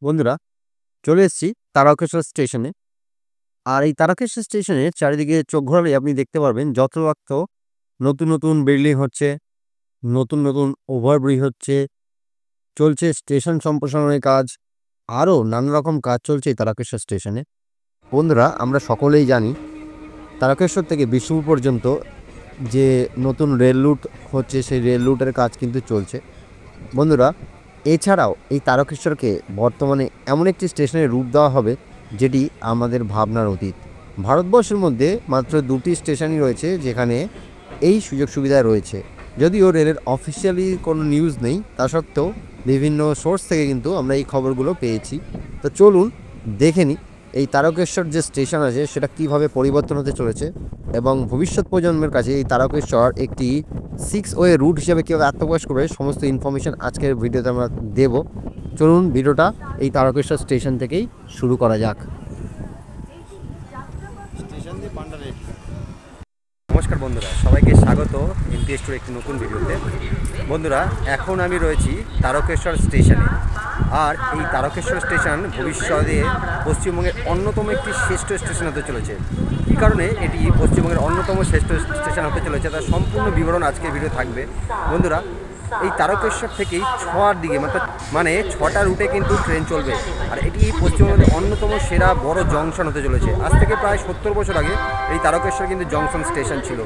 বন্ধুরা, চলে এসেছি তারকেশ্বর স্টেশনে। আর এই তারকেশ্বর স্টেশনের চারিদিকে চোখ ঘোরালে আপনি দেখতে পারবেন যত নতুন নতুন বিল্ডিং হচ্ছে, নতুন নতুন ওভারব্রিজ হচ্ছে, চলছে স্টেশন সম্প্রসারণের কাজ, আরও নানা রকম কাজ চলছে এই তারকেশ্বর স্টেশনে। বন্ধুরা, আমরা সকলেই জানি তারকেশ্বর থেকে বিষ্ণুপুর পর্যন্ত যে নতুন রেল রুট হচ্ছে, সেই রেল রুটের কাজ কিন্তু চলছে। বন্ধুরা, এছাড়াও এই তারকেশ্বরকে বর্তমানে এমন একটি স্টেশনের রূপ দেওয়া হবে যেটি আমাদের ভাবনার অতীত। ভারতবর্ষের মধ্যে মাত্র 2টি স্টেশনই রয়েছে যেখানে এই সুযোগ সুবিধা রয়েছে। যদিও রেলের অফিসিয়ালি কোনো নিউজ নেই, তা সত্ত্বেও বিভিন্ন সোর্স থেকে কিন্তু আমরা এই খবরগুলো পেয়েছি। তো চলুন দেখে নিই এই তারকেশ্বর যে স্টেশন আছে সেটা কিভাবে পরিবর্তন হতে চলেছে এবং ভবিষ্যৎ প্রজন্মের কাছে এই তারকেশ্বর একটি 6 ওয়ে রুট হিসেবে কীভাবে আত্মপ্রকাশ করবে, সমস্ত ইনফরমেশান আজকের ভিডিওতে আমরা দেব। চলুন ভিডিওটা এই তারকেশ্বর স্টেশন থেকেই শুরু করা যাক। নমস্কার বন্ধুরা, সবাইকে স্বাগত এমপিএস টুর একটি নতুন ভিডিওতে। বন্ধুরা, এখন আমি রয়েছি তারকেশ্বর স্টেশনে। আর এই তারকেশ্বর স্টেশন ভবিষ্যতে পশ্চিমবঙ্গের অন্যতম একটি শ্রেষ্ঠ স্টেশন হতে চলেছে। কী কারণে এটি পশ্চিমবঙ্গের অন্যতম শ্রেষ্ঠ স্টেশন হতে চলেছে তার সম্পূর্ণ বিবরণ আজকের ভিডিও থাকবে। বন্ধুরা, এই তারকেশ্বর থেকেই 6টার দিকে মানে 6টা রুটে কিন্তু ট্রেন চলবে। আর এটি পশ্চিমবঙ্গের অন্যতম সেরা বড় জংশন হতে চলেছে। আজ থেকে প্রায় 70 বছর আগে এই তারকেশ্বর কিন্তু জংশন স্টেশন ছিল।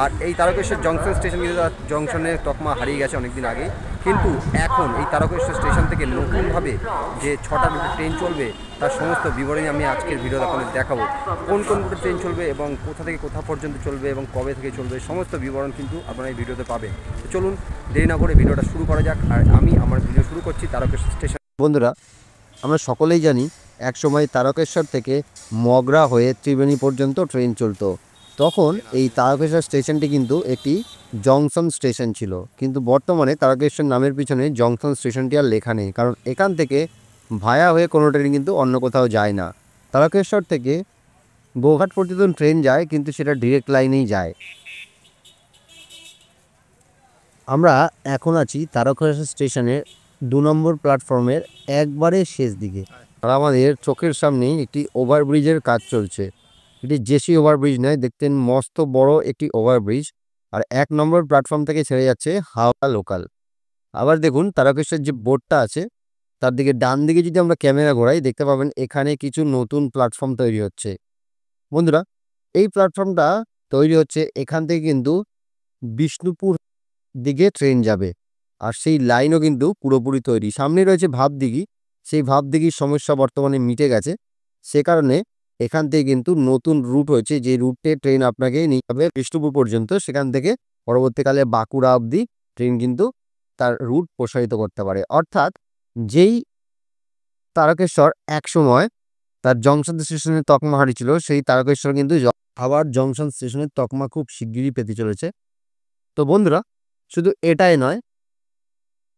আর এই তারকেশ্বর জংশন স্টেশন কিন্তু জংশনের তকমা হারিয়ে গেছে অনেকদিন আগে। কিন্তু এখন এই তারকেশ্বর স্টেশন থেকে নতুনভাবে যে 6টা রুটে ট্রেন চলবে তার সমস্ত বিবরণী আমি আজকের ভিডিওতে আপনাদের দেখাবো। কোন কোন রুটে ট্রেন চলবে এবং কোথা থেকে কোথা পর্যন্ত চলবে এবং কবে থেকে চলবে, সমস্ত বিবরণ কিন্তু আপনারা এই ভিডিওতে পাবেন। তো চলুন দেরি না করে ভিডিওটা শুরু করা যাক। আর আমি আমার ভিডিও শুরু করছি তারকেশ্বর স্টেশন। বন্ধুরা, আমরা সকলেই জানি একসময় তারকেশ্বর থেকে মগরা হয়ে ত্রিবেণী পর্যন্ত ট্রেন চলতো। তখন এই তারকেশ্বর স্টেশনটি কিন্তু একটি জংশন স্টেশন ছিল, কিন্তু বর্তমানে তারকেশ্বর নামের পিছনে জংশন স্টেশনটি আর লেখা নেই, কারণ এখান থেকে ভায়া হয়ে কোনো ট্রেন কিন্তু অন্য কোথাও যায় না। তারকেশ্বর থেকে গোঘাট পর্যন্ত ট্রেন যায়, কিন্তু সেটা ডিরেক্ট লাইনেই যায়। আমরা এখন আছি তারকেশ্বর স্টেশনের 2 নম্বর প্ল্যাটফর্মের একবারে শেষ দিকে। আর আমাদের চোখের সামনেই একটি ওভারব্রিজের কাজ চলছে। এটি জেসি ওভারব্রিজ নয়, দেখতেন মস্ত বড় একটি ওভারব্রিজ। আর 1 নম্বর প্ল্যাটফর্ম থেকে ছেড়ে যাচ্ছে হাওড়া লোকাল। আবার দেখুন তারকেশ্বর যে বোর্ডটা আছে তার দিকে ডান দিকে যদি আমরা ক্যামেরা ঘোরাই দেখতে পাবেন এখানে কিছু নতুন প্ল্যাটফর্ম তৈরি হচ্ছে। বন্ধুরা, এই প্ল্যাটফর্মটা তৈরি হচ্ছে, এখান থেকে কিন্তু বিষ্ণুপুর দিকে ট্রেন যাবে। আর সেই লাইনও কিন্তু পুরোপুরি তৈরি। সামনে রয়েছে ভাবদিঘি, সেই ভাবদিঘির সমস্যা বর্তমানে মিটে গেছে। সে কারণে এখান থেকে কিন্তু নতুন রুট হয়েছে, যে রুটে ট্রেন আপনাকে নিয়ে যাবে বিষ্ণুপুর পর্যন্ত। সেখান থেকে পরবর্তীকালে বাঁকুড়া অবধি ট্রেন কিন্তু তার রুট প্রসারিত করতে পারে। অর্থাৎ যেই তারকেশ্বর একসময় তার জংশন স্টেশনের তকমা হারিয়েছিল, সেই তারকেশ্বর কিন্তু আবার জংশন স্টেশনের তকমা খুব শিগগিরই পেতে চলেছে। তো বন্ধুরা, শুধু এটাই নয়,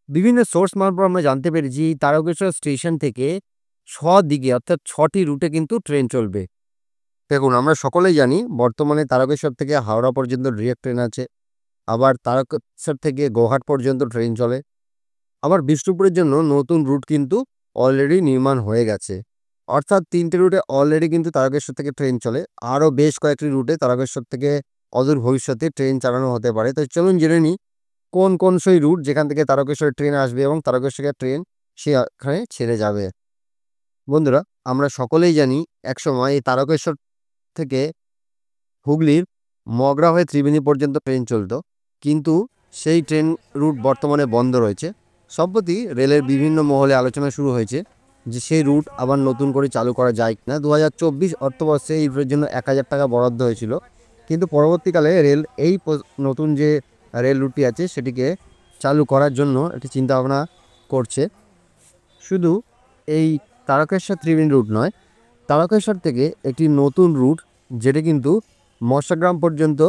বিভিন্ন সোর্স মারফত আমরা জানতে পেরেছি তারকেশ্বর স্টেশন থেকে দিকে অর্থাৎ 6টি রুটে কিন্তু ট্রেন চলবে। দেখুন, আমরা সকলেই জানি বর্তমানে তারকেশ্বর থেকে হাওড়া পর্যন্ত ডিরেক্ট ট্রেন আছে। আবার তারকেশ্বর থেকে গোঘাট পর্যন্ত ট্রেন চলে। আবার বিষ্ণুপুরের জন্য নতুন রুট কিন্তু অলরেডি নির্মাণ হয়ে গেছে। অর্থাৎ 3টে রুটে অলরেডি কিন্তু তারকেশ্বর থেকে ট্রেন চলে। আরও বেশ কয়েকটি রুটে তারকেশ্বর থেকে অদূর ভবিষ্যতে ট্রেন চালানো হতে পারে। তো চলুন জেনে নিই কোন কোন সেই রুট যেখান থেকে তারকেশ্বর ট্রেন আসবে এবং তারকেশ্বরের ট্রেন সেখানে ছেড়ে যাবে। বন্ধুরা, আমরা সকলেই জানি একসময় এই তারকেশ্বর থেকে হুগলির মগরা হয়ে ত্রিবেণী পর্যন্ত ট্রেন চলতো, কিন্তু সেই ট্রেন রুট বর্তমানে বন্ধ রয়েছে। সম্প্রতি রেলের বিভিন্ন মহলে আলোচনা শুরু হয়েছে যে সেই রুট আবার নতুন করে চালু করা যায় কিনা। 2024 অর্থবর্ষে এই রুটের জন্য 1000 টাকা বরাদ্দ হয়েছিল, কিন্তু পরবর্তীকালে রেল এই নতুন যে রেল রুটটি আছে সেটিকে চালু করার জন্য একটি চিন্তাভাবনা করছে। শুধু এই তারকেশ্বর ত্রিবেণী রুট নয়, তারকেশ্বর থেকে একটি নতুন রুট যেটি কিন্তু মশাগ্রাম পর্যন্ত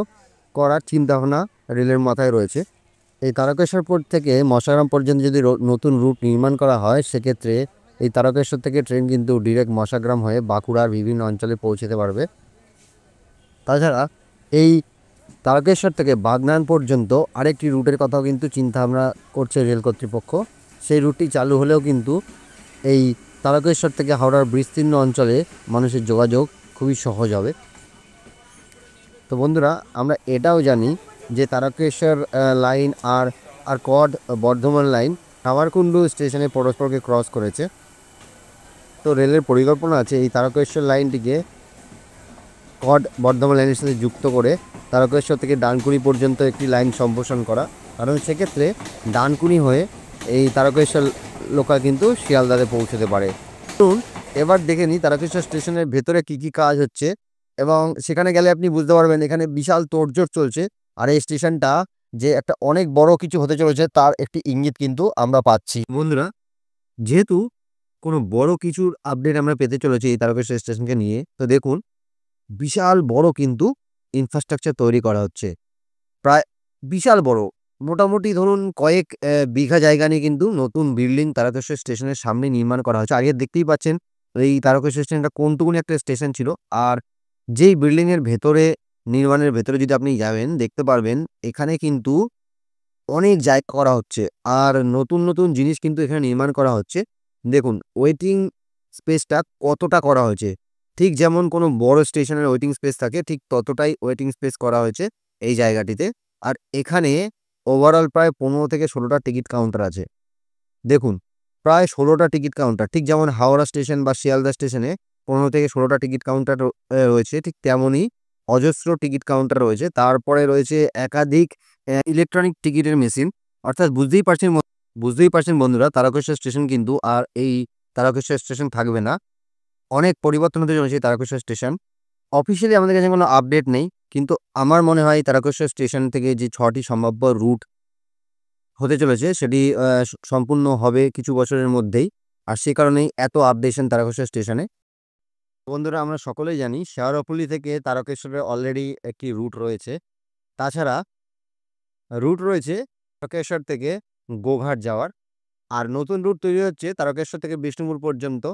করার চিন্তাভাবনা রেলের মাথায় রয়েছে। এই তারকেশ্বর থেকে মশাগ্রাম পর্যন্ত যদি নতুন রুট নির্মাণ করা হয়, সেক্ষেত্রে এই তারকেশ্বর থেকে ট্রেন কিন্তু ডিরেক্ট মশাগ্রাম হয়ে বাঁকুড়ার বিভিন্ন অঞ্চলে পৌঁছতে পারবে। তাছাড়া এই তারকেশ্বর থেকে বাগনান পর্যন্ত আরেকটি রুটের কথাও কিন্তু চিন্তাভাবনা করছে রেল কর্তৃপক্ষ। সেই রুটটি চালু হলেও কিন্তু এই তারকেশ্বর থেকে হাওড়ার বিস্তীর্ণ অঞ্চলে মানুষের যোগাযোগ খুবই সহজ হবে। তো বন্ধুরা, আমরা এটাও জানি যে তারকেশ্বর লাইন আর কড বর্ধমান লাইন কামারকুণ্ডু স্টেশনে পরস্পরকে ক্রস করেছে। তো রেলের পরিকল্পনা আছে এই তারকেশ্বর লাইনটিকে কড বর্ধমান লাইনের সাথে যুক্ত করে তারকেশ্বর থেকে ডানকুনি পর্যন্ত একটি লাইন সম্প্রসারণ করা, কারণ সেক্ষেত্রে ডানকুনি হয়ে এই তারকেশ্বর লোকাল কিন্তু শিয়ালদাতে পৌঁছতে পারে। শুনুন, এবার দেখে নিই তারকেশ্বর স্টেশনের ভেতরে কি কি কাজ হচ্ছে, এবং সেখানে গেলে আপনি বুঝতে পারবেন এখানে বিশাল তোড়জোড় চলছে। আর এই স্টেশনটা যে একটা অনেক বড় কিছু হতে চলেছে তার একটি ইঙ্গিত কিন্তু আমরা পাচ্ছি। বন্ধুরা, যেহেতু কোনো বড় কিছুর আপডেট আমরা পেতে চলেছি এই তারকেশ্বর স্টেশনকে নিয়ে, তো দেখুন বিশাল বড় কিন্তু ইনফ্রাস্ট্রাকচার তৈরি করা হচ্ছে, প্রায় বিশাল বড়, মোটামুটি ধরুন কয়েক বিঘা জায়গা নিয়ে কিন্তু নতুন বিল্ডিং তারকেশ্বর স্টেশনের সামনে নির্মাণ করা হচ্ছে। আগে দেখতেই পাচ্ছেন এই তারকেশ্বর স্টেশনটা কোনটুকুনি একটা স্টেশন ছিল, আর যেই বিল্ডিংয়ের ভেতরে নির্মাণের ভেতরে যদি আপনি যাবেন দেখতে পারবেন এখানে কিন্তু অনেক জায়গা করা হচ্ছে আর নতুন নতুন জিনিস কিন্তু এখানে নির্মাণ করা হচ্ছে। দেখুন ওয়েটিং স্পেসটা কতটা করা হয়েছে, ঠিক যেমন কোনো বড় স্টেশনের ওয়েটিং স্পেস থাকে ঠিক ততটাই ওয়েটিং স্পেস করা হয়েছে এই জায়গাটিতে। আর এখানে ওভারঅল প্রায় 15 থেকে 16টা টিকিট কাউন্টার আছে। দেখুন প্রায় 16টা টিকিট কাউন্টার, ঠিক যেমন হাওড়া স্টেশন বা শিয়ালদা স্টেশনে 15 থেকে 16টা টিকিট কাউন্টার রয়েছে, ঠিক তেমনই অজস্র টিকিট কাউন্টার রয়েছে। তারপরে রয়েছে একাধিক ইলেকট্রনিক টিকিটের মেশিন। অর্থাৎ বুঝতেই পারছেন বন্ধুরা, তারকেশ্বর স্টেশন কিন্তু আর এই তারকেশ্বর স্টেশন থাকবে না, অনেক পরিবর্তন হতে চলেছে তারকেশ্বর স্টেশন। অফিসিয়ালি আমাদের কাছে কোনো আপডেট নেই, কিন্তু আমার মনে হয় তারকেশ্বর স্টেশন থেকে যে 6টি সম্ভাব্য রুট হতে চলেছে সেটি সম্পূর্ণ হবে কিছু বছরের মধ্যেই। আর সে কারণেই এত আপডেশন তারকেশ্বর স্টেশনে। বন্ধুরা, আমরা সকলেই জানি শেওড়াফুলি থেকে তারকেশ্বরের অলরেডি একটি রুট রয়েছে। তাছাড়া রুট রয়েছে তারকেশ্বর থেকে গোঘাট যাওয়ার, আর নতুন রুট তৈরি হচ্ছে তারকেশ্বর থেকে বিষ্ণুপুর পর্যন্ত।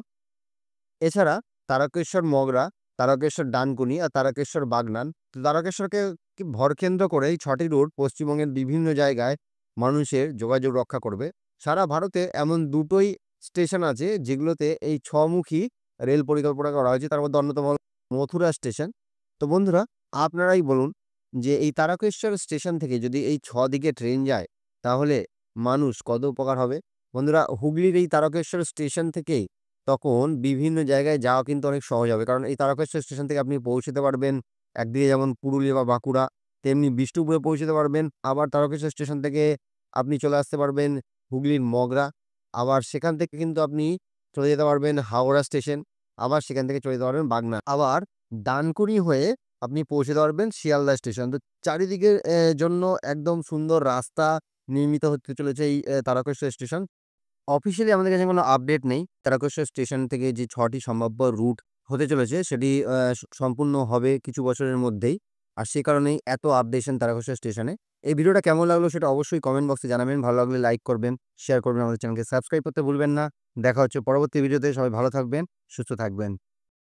এছাড়া তারকেশ্বর মগরা, তারকেশ্বর ডানকুনি আর তারকেশ্বর বাগনান। তো তারকেশ্বরকে ভরকেন্দ্র করে এই 6টি রুট পশ্চিমবঙ্গের বিভিন্ন জায়গায় মানুষের যোগাযোগ রক্ষা করবে। সারা ভারতে এমন দুটোই স্টেশন আছে যেগুলোতে এই 6মুখী রেল পরিকল্পনা করা হয়েছে, তার মধ্যে অন্যতম হল মথুরা স্টেশন। তো বন্ধুরা, আপনারাই বলুন যে এই তারকেশ্বর স্টেশন থেকে যদি এই 6 দিকে ট্রেন যায় তাহলে মানুষ কত উপকার হবে। বন্ধুরা, হুগলির এই তারকেশ্বর স্টেশন থেকেই তখন বিভিন্ন জায়গায় যাওয়া কিন্তু অনেক সহজ হবে, কারণ এই তারকেশ্বর স্টেশন থেকে আপনি পৌঁছতে পারবেন একদিকে যেমন পুরুলিয়া বা বাঁকুড়া, তেমনি বিষ্ণুপুরে পৌঁছতে পারবেন। আবার তারকেশ্বর স্টেশন থেকে আপনি চলে আসতে পারবেন হুগলির মগরা, আবার সেখান থেকে কিন্তু আপনি চলে যেতে পারবেন হাওড়া স্টেশন, আবার সেখান থেকে চলে যেতে পারবেন বাগনান, আবার ডানকুনি হয়ে আপনি পৌঁছতে পারবেন শিয়ালদা স্টেশন। তো চারিদিকের জন্য একদম সুন্দর রাস্তা নির্মিত হতে চলেছে এই তারকেশ্বর স্টেশন। অফিসিয়ালি আমাদের কাছে কোনো আপডেট নেই তারকেশ্বর স্টেশন থেকে যে 6টি সম্ভাব্য রুট হতে চলেছে সেটি সম্পূর্ণ হবে কিছু বছরের মধ্যেই। আর সে কারণেই এত আপডেশন তারকেশ্বর স্টেশনে। এই ভিডিওটা কেমন লাগলো সেটা অবশ্যই কমেন্ট বক্সে জানাবেন। ভালো লাগলে লাইক করবেন, শেয়ার করবেন, আমাদের চ্যানেলকে সাবস্ক্রাইব করতে ভুলবেন না। দেখা হচ্ছে পরবর্তী ভিডিওতে। সবাই ভালো থাকবেন, সুস্থ থাকবেন।